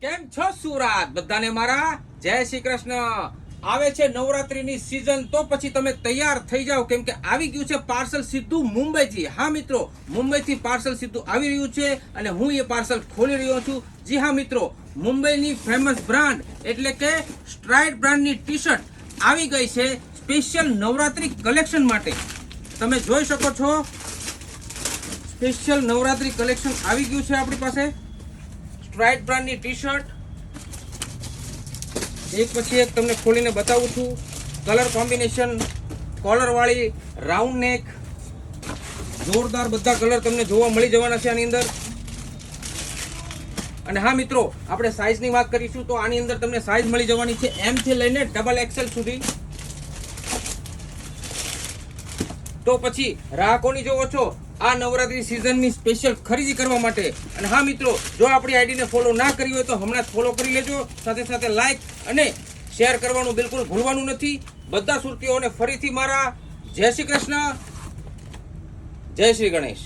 કેમ છો સુરત બધાને મારા જય શ્રી કૃષ્ણ। આવે છે નવરાત્રીની સીઝન તો પછી તમે તૈયાર થઈ જાઓ કેમ કે આવી ગયું છે પાર્સલ સીધું મુંબઈથી। હા મિત્રો, મુંબઈથી પાર્સલ સીધું આવી રહ્યું છે અને હું એ પાર્સલ ખોલી રહ્યો છું। જી હા મિત્રો, મુંબઈની ફેમસ બ્રાન્ડ એટલે કે સ્ટ્રાઇડ બ્રાન્ડની ટી શર્ટ આવી ગઈ છે સ્પેશિયલ નવરાત્રી કલેક્શન માટે। તમે જોઈ શકો છો સ્પેશિયલ નવરાત્રી કલેક્શન આવી ગયું છે આપણી પાસે। સ્ટ્રાઇડ બ્રાન્ડની ટી શર્ટ એક પછી એક તમને ખોલીને બતાવું છું। કલર કોમ્બિનેશન, કોલર વાળી, રાઉન્ડ નેક, જોરદાર બધા કલર તમને જોવા મળી જવાના છે આની અંદર। અને હા મિત્રો, આપણે સાઈઝની વાત કરીશું તો આની અંદર તમને સાઈઝ મળી જવાની છે એમ થી લઈને ડબલ એક્સેલ સુધી। તો પછી રાહ કોની જોવો છો આ નવરાત્રી સિઝનની સ્પેશિયલ ખરીદી કરવા માટે। અને હા મિત્રો, જો આપણી આઈડીને ફોલો ના કરી હોય તો હમણાં જ ફોલો કરી લેજો, સાથે સાથે લાઈક અને શેર કરવાનું બિલકુલ ભૂલવાનું નથી। બધા સુરતીઓને ફરીથી મારા જય શ્રી કૃષ્ણ, જય શ્રી ગણેશ।